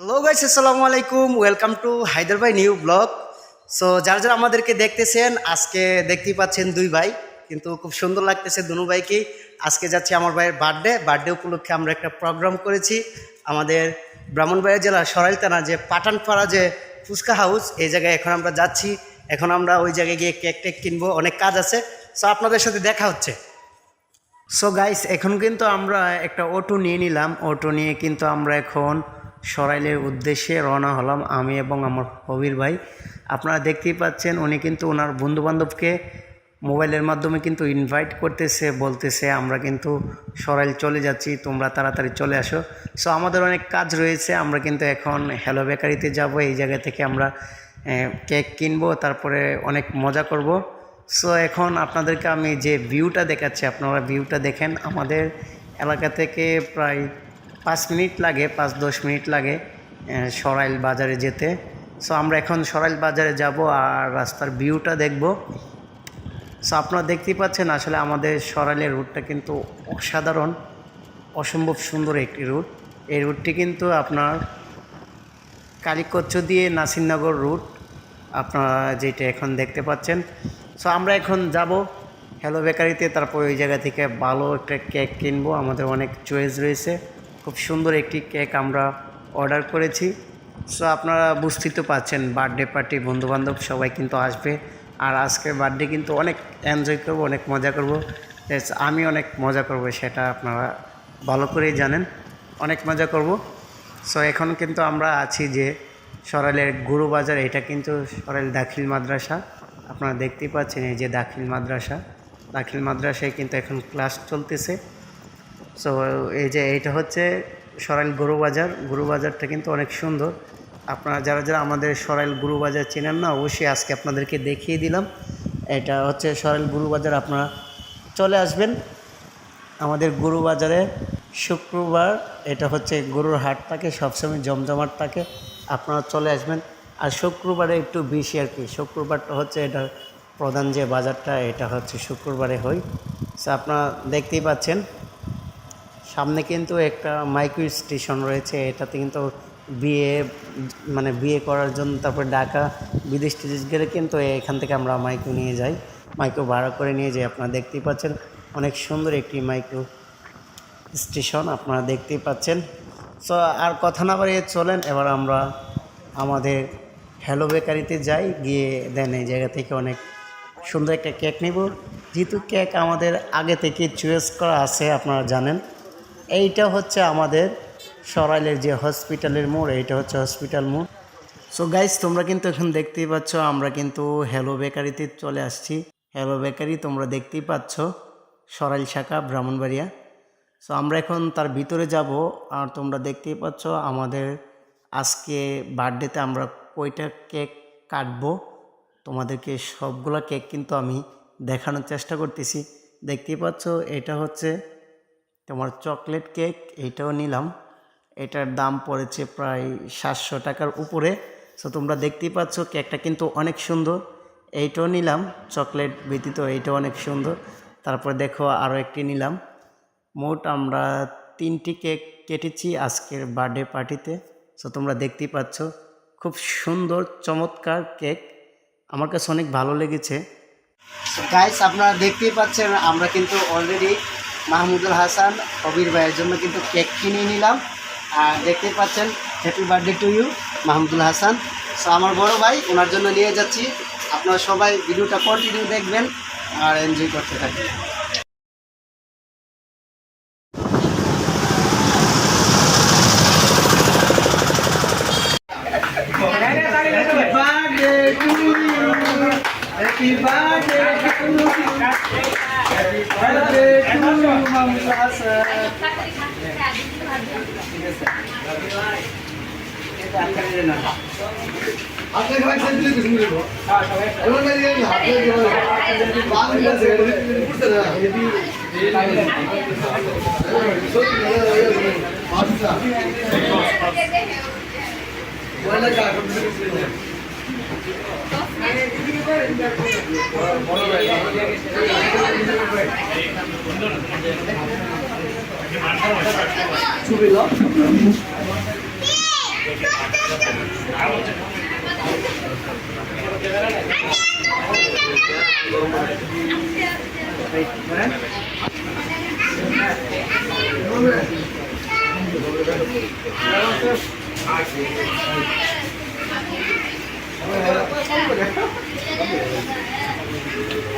Hello guys, আসসালামু আলাইকুম। Welcome to Haidar new blog. So যারা যারা আমাদেরকে দেখতেছেন, আজকে দেখতেই পাচ্ছেন দুই ভাই, কিন্তু খুব সুন্দর লাগতেছে দুনু ভাইকেই। আজকে যাচ্ছি আমার ভাইয়ের বার্থডে উপলক্ষে আমরা একটা প্রোগ্রাম করেছি আমাদের ব্রাহ্মণবাড়িয়া জেলার সরাইল থানা যে পাঠানপাড়া যে ফুচকা হাউস, এই জায়গায় এখন আমরা যাচ্ছি। এখন আমরা ওই জায়গায় গিয়ে কেক টেক কিনবো, অনেক কাজ আছে। সো আপনাদের সাথে দেখা হচ্ছে। সো গাইস, এখন কিন্তু আমরা একটা অটো নিয়ে নিলাম। অটো নিয়ে কিন্তু আমরা এখন সরাইলের উদ্দেশ্যে রওনা হলাম, আমি এবং আমার হবির ভাই। আপনারা দেখতেই পাচ্ছেন, উনি কিন্তু ওনার বন্ধুবান্ধবকে মোবাইলের মাধ্যমে কিন্তু ইনভাইট করতেছে, বলতেছে আমরা কিন্তু সরাইল চলে যাচ্ছি, তোমরা তাড়াতাড়ি চলে আসো। সো আমাদের অনেক কাজ রয়েছে, আমরা কিন্তু এখন হ্যালো বেকারিতে যাব। এই জায়গা থেকে আমরা কেক কিনবো, তারপরে অনেক মজা করব। সো এখন আপনাদেরকে আমি যে ভিউটা দেখাচ্ছি, আপনারা ভিউটা দেখেন। আমাদের এলাকা থেকে প্রায় 5 মিনিট লাগে, 5-10 মিনিট লাগে সরাইল বাজারে যেতে। সো আমরা এখন সরাইল বাজারে যাব আর রাস্তার ভিউটা দেখব। সো আপনারা দেখতেই পাচ্ছেন, আসলে আমাদের সরাইলের রুটটা কিন্তু অসাধারণ, অসম্ভব সুন্দর একটি রুট। এই রুটটি কিন্তু আপনার কালীকচ্ছ দিয়ে নাসিরনগর রুট, আপনারা যেটা এখন দেখতে পাচ্ছেন। সো আমরা এখন যাব হ্যালো বেকারিতে, তারপর ওই জায়গা থেকে ভালো একটা কেক কিনবো। আমাদের অনেক চয়েস রয়েছে, খুব সুন্দর একটি কেক আমরা অর্ডার করেছি। সো আপনারা বুঝতেই তো পারছেন, বার্থডে পার্টি, বন্ধুবান্ধব সবাই কিন্তু আসবে। আর আজকের বার্থডে কিন্তু অনেক এনজয় করব, অনেক মজা করব। আমি অনেক মজা করব, সেটা আপনারা ভালো করেই জানেন, অনেক মজা করব। সো এখন কিন্তু আমরা আছি যে সরাইলের গুরুবাজার, এটা কিন্তু সরাইল দাখিল মাদ্রাসা। আপনারা দেখতেই পাচ্ছেন, এই যে দাখিল মাদ্রাসায় কিন্তু এখন ক্লাস চলতেছে। সো এই যে এইটা হচ্ছে সরাইল গুরুবাজারটা কিন্তু অনেক সুন্দর। আপনারা যারা যারা আমাদের সরাইল গুরুবাজার চেনেন না, অবশ্যই আজকে আপনাদেরকে দেখিয়ে দিলাম। এটা হচ্ছে সরাইল গুরুবাজার, আপনারা চলে আসবেন আমাদের গুরুবাজারে। শুক্রবার এটা হচ্ছে গরুর হাট থাকে, সবসময় জমজমাট থাকে, আপনারা চলে আসবেন। আর শুক্রবারে একটু বেশি আর কি, শুক্রবারটা হচ্ছে এটা প্রধান যে বাজারটা, এটা হচ্ছে শুক্রবারে হয়। সো আপনারা দেখতেই পাচ্ছেন সামনে কিন্তু একটা মাইক্রো স্টেশন রয়েছে। এটাতে কিন্তু বিয়ে করার জন্য, তারপর ঢাকা বিদেশ টিদেশ গেলে কিন্তু এখান থেকে আমরা মাইক্রো নিয়ে যাই, মাইক্রো ভাড়া করে নিয়ে যাই। আপনারা দেখতেই পাচ্ছেন অনেক সুন্দর একটি মাইক্রো স্টেশন, আপনারা দেখতেই পাচ্ছেন। সো আর কথা না বাড়িয়ে চলেন এবার আমরা আমাদের হ্যালো বেকারিতে যাই, গিয়ে দেন এই জায়গা থেকে অনেক সুন্দর একটা কেক নেব। যেহেতু কেক আমাদের আগে থেকে চয়েস করা আছে, আপনারা জানেন। এইটা হচ্ছে আমাদের সরাইলের যে হসপিটালের মোড়, এইটা হচ্ছে হসপিটাল মোড়। সো গাইস, তোমরা কিন্তু এখন দেখতেই পাচ্ছ আমরা কিন্তু হ্যালো বেকারিতে চলে আসছি। হ্যালো বেকারি তোমরা দেখতেই পাচ্ছ, সরাইল শাখা, ব্রাহ্মণবাড়িয়া। সো আমরা এখন তার ভিতরে যাব। আর তোমরা দেখতেই পাচ্ছ আমাদের আজকে বার্থডেতে আমরা কয়টা কেক কাটবো, তোমাদেরকে সবগুলা কেক কিন্তু আমি দেখানোর চেষ্টা করতেছি। দেখতেই পাচ্ছ এটা হচ্ছে তোমার চকলেট কেক, এইটাও নিলাম। এটার দাম পড়েছে প্রায় 700 টাকার উপরে। সো তোমরা দেখতেই পাচ্ছ কেকটা কিন্তু অনেক সুন্দর। এইটাও নিলাম, চকলেট ব্যতীত এইটাও অনেক সুন্দর। তারপর দেখো আরও একটি নিলাম। মোট আমরা 3টি কেক কেটেছি আজকের বার্থডে পার্টিতে। সো তোমরা দেখতেই পাচ্ছ খুব সুন্দর চমৎকার কেক, আমার কাছে অনেক ভালো লেগেছে। গাইস, আপনারা দেখতেই পাচ্ছেন আমরা কিন্তু অলরেডি মাহমুদুল হাসান কবির ভাইয়ের জন্য কিন্তু কেক কিনে নিলাম। আর দেখতেই পাচ্ছেন happy birthday to you Mahmudul Hasan. So আমার বড় ভাই, ওনার জন্য নিয়ে যাচ্ছি। আপনারা সবাই ভিডিওটা কন্টিনিউ দেখবেন আর এনজয় করতে থাকবেন। Happy birthday to you. Happy birthday to you, Mahmud Hasan. आपने भाई से दिल्ली किसने बोला? हाँ सभी। अरे मैं ये हाथ में जो बाल निकाल से पूछते ना ये भी बोला क्या ছবি